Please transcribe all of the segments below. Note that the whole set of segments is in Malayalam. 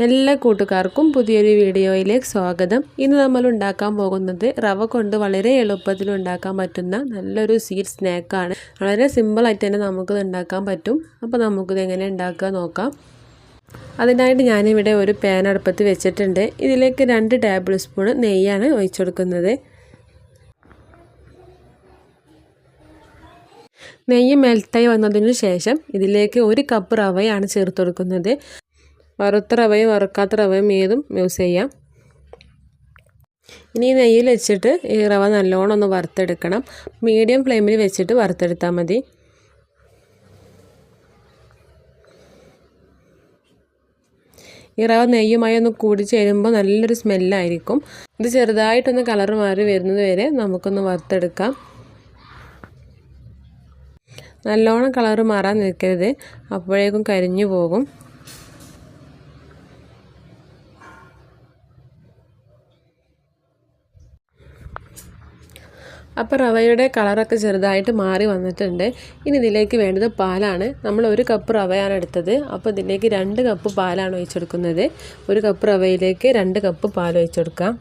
എല്ലാ കൂട്ടുകാർക്കും പുതിയൊരു വീഡിയോയിലേക്ക് സ്വാഗതം. ഇന്ന് നമ്മൾ ഉണ്ടാക്കാൻ പോകുന്നത് റവ കൊണ്ട് വളരെ എളുപ്പത്തിൽ ഉണ്ടാക്കാൻ പറ്റുന്ന നല്ലൊരു സ്വീറ്റ് സ്നാക്കാണ്. വളരെ സിമ്പിളായിട്ട് തന്നെ നമുക്കിത് ഉണ്ടാക്കാൻ പറ്റും. അപ്പോൾ നമുക്കിത് എങ്ങനെ ഉണ്ടാക്കുക നോക്കാം. അതിനായിട്ട് ഞാനിവിടെ ഒരു പാൻ അടുപ്പത്ത് വെച്ചിട്ടുണ്ട്. ഇതിലേക്ക് 2 ടേബിൾ സ്പൂൺ നെയ്യാണ് ഒഴിച്ചെടുക്കുന്നത്. നെയ്യ് മെൽറ്റായി വന്നതിന് ശേഷം ഇതിലേക്ക് 1 കപ്പ് റവയാണ് ചേർത്ത് കൊടുക്കുന്നത്. വറുത്ത റവയും വറുക്കാത്ത റവയും ഏതും യൂസ് ചെയ്യാം. ഇനി നെയ്യിൽ വെച്ചിട്ട് ഈ റവ നല്ലോണം ഒന്ന് വറുത്തെടുക്കണം. മീഡിയം ഫ്ലെയിമിൽ വെച്ചിട്ട് വറുത്തെടുത്താൽ മതി. ഈ റവ നെയ്യുമായി ഒന്ന് കൂടി ചേരുമ്പോൾ നല്ലൊരു സ്മെല്ലായിരിക്കും. ഇത് ചെറുതായിട്ടൊന്ന് കളർ മാറി വരുന്നത് വരെ നമുക്കൊന്ന് വറുത്തെടുക്കാം. നല്ലോണം കളർ മാറാൻ നിൽക്കരുത്, അപ്പോഴേക്കും കരിഞ്ഞു പോകും. അപ്പോൾ റവയുടെ കളറൊക്കെ ചെറുതായിട്ട് മാറി വന്നിട്ടുണ്ട്. ഇനി ഇതിലേക്ക് വേണ്ടത് പാലാണ്. നമ്മൾ 1 കപ്പ് റവയാണ് എടുത്തത്. അപ്പോൾ ഇതിലേക്ക് 2 കപ്പ് പാലാണ് ഒഴിച്ചെടുക്കുന്നത്. 1 കപ്പ് റവയിലേക്ക് 2 കപ്പ് പാൽ ഒഴിച്ചെടുക്കാം.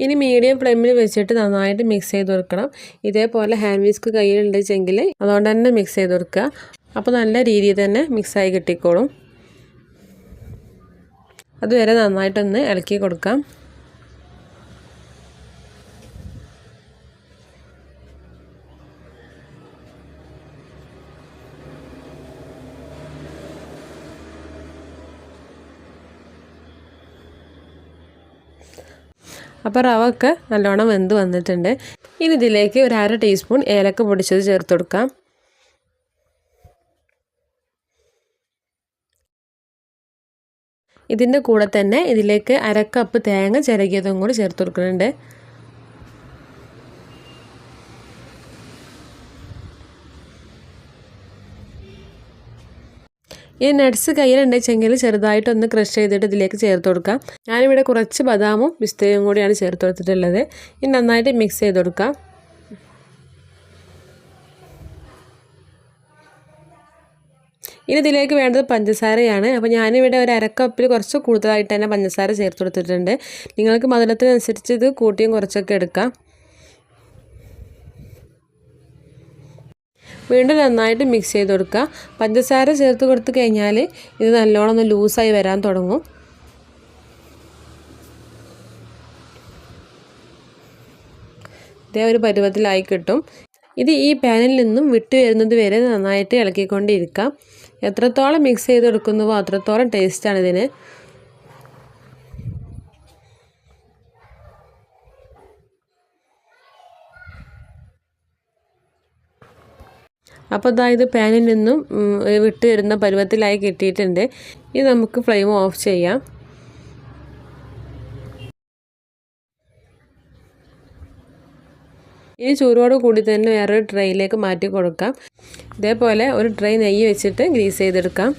ഇനി മീഡിയം ഫ്ലെയിമിൽ വെച്ചിട്ട് നന്നായിട്ട് മിക്സ് ചെയ്ത് കൊടുക്കണം. ഇതേപോലെ ഹാൻഡ് വിസ്ക് കയ്യിലുണ്ടെങ്കിൽ അതുകൊണ്ട് തന്നെ മിക്സ് ചെയ്ത് കൊടുക്കുക. അപ്പോൾ നല്ല രീതിയിൽ തന്നെ മിക്സായി കിട്ടിക്കോളും. അതുവരെ നന്നായിട്ടൊന്ന് ഇളക്കി കൊടുക്കാം. അപ്പോൾ റവ ഒക്കെ നല്ലോണം വെന്ത് വന്നിട്ടുണ്ട്. ഇനി ഇതിലേക്ക് 1/2 ടീസ്പൂൺ ഏലക്ക പൊടിച്ചത് ചേർത്ത് കൊടുക്കാം. ഇതിൻ്റെ കൂടെ തന്നെ ഇതിലേക്ക് 1/2 കപ്പ് തേങ്ങ ചിരകിയതും കൂടി ചേർത്ത് കൊടുക്കുന്നുണ്ട്. ഈ നട്ട്സ് കയ്യിലുണ്ടെങ്കിൽ ചെറുതായിട്ടൊന്ന് ക്രഷ് ചെയ്തിട്ട് ഇതിലേക്ക് ചേർത്ത് കൊടുക്കാം. ഞാനിവിടെ കുറച്ച് ബദാമും പിസ്തയും കൂടിയാണ് ചേർത്ത് കൊടുത്തിട്ടുള്ളത്. ഇനി നന്നായിട്ട് മിക്സ് ചെയ്ത് കൊടുക്കാം. ഇനി ഇതിലേക്ക് വേണ്ടത് പഞ്ചസാരയാണ്. അപ്പോൾ ഞാനിവിടെ 1/2 കപ്പിൽ കുറച്ച് കൂടുതലായിട്ട് തന്നെ പഞ്ചസാര ചേർത്ത് കൊടുത്തിട്ടുണ്ട്. നിങ്ങൾക്ക് മധുരത്തിനനുസരിച്ച് ഇത് കൂട്ടിയും കുറച്ചൊക്കെ എടുക്കാം. വീണ്ടും നന്നായിട്ട് മിക്സ് ചെയ്ത് കൊടുക്കുക. പഞ്ചസാര ചേർത്ത് കൊടുത്തു കഴിഞ്ഞാൽ ഇത് നല്ലോണം ഒന്ന് ലൂസായി വരാൻ തുടങ്ങും. ഇതേ ഒരു പരുവത്തിലായി കിട്ടും. ഇത് ഈ പാനിൽ നിന്നും വിട്ട് വരുന്നത് വരെ നന്നായിട്ട് ഇളക്കിക്കൊണ്ടിരിക്കാം. എത്രത്തോളം മിക്സ് ചെയ്ത് കൊടുക്കുന്നുവോ അത്രത്തോളം ടേസ്റ്റാണ് ഇതിന്. അപ്പോൾ ഇത് പാനിൽ നിന്നും വിട്ട് വരുന്ന പരുവത്തിലായി കിട്ടിയിട്ടുണ്ട്. ഇനി നമുക്ക് ഫ്ലെയിം ഓഫ് ചെയ്യാം. ഇനി ചൂടോട് കൂടി തന്നെ വേറൊരു ട്രേയിലേക്ക് മാറ്റി കൊടുക്കാം. ഇതേപോലെ ഒരു ട്രേ നെയ്യ് വെച്ചിട്ട് ഗ്രീസ് ചെയ്തെടുക്കാം.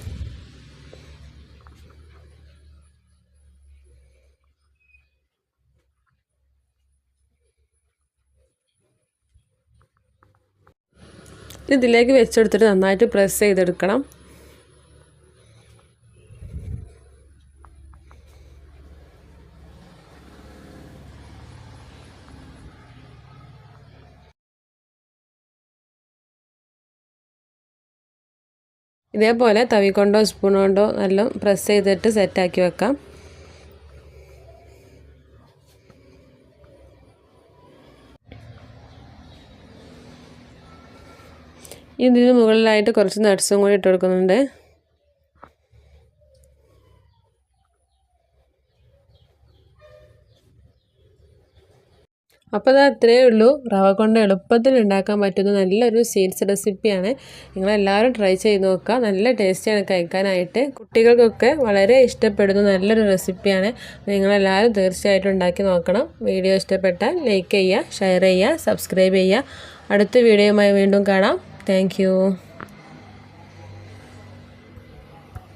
ഇതിലേക്ക് വെച്ചെടുത്തിട്ട് നന്നായിട്ട് പ്രസ് ചെയ്തെടുക്കണം. ഇതേപോലെ തവി കൊണ്ടോ സ്പൂൺ കൊണ്ടോ നല്ല പ്രസ് ചെയ്തിട്ട് സെറ്റാക്കി വെക്കാം. ഇതിന് മുകളിലായിട്ട് കുറച്ച് നട്ട്സും കൂടി ഇട്ട് കൊടുക്കുന്നുണ്ട്. അപ്പോൾ അത് അത്രയേ ഉള്ളൂ. റവ കൊണ്ട് എളുപ്പത്തിൽ ഉണ്ടാക്കാൻ പറ്റുന്ന നല്ലൊരു സ്വീറ്റ്സ് റെസിപ്പിയാണ്. നിങ്ങളെല്ലാവരും ട്രൈ ചെയ്ത് നോക്കുക. നല്ല ടേസ്റ്റിയാണ് കഴിക്കാനായിട്ട്. കുട്ടികൾക്കൊക്കെ വളരെ ഇഷ്ടപ്പെടുന്ന നല്ലൊരു റെസിപ്പിയാണ്. നിങ്ങളെല്ലാവരും തീർച്ചയായിട്ടും ഉണ്ടാക്കി നോക്കണം. വീഡിയോ ഇഷ്ടപ്പെട്ടാൽ ലൈക്ക് ചെയ്യുക, ഷെയർ ചെയ്യുക, സബ്സ്ക്രൈബ് ചെയ്യുക. അടുത്ത വീഡിയോയുമായി വീണ്ടും കാണാം. Thank you.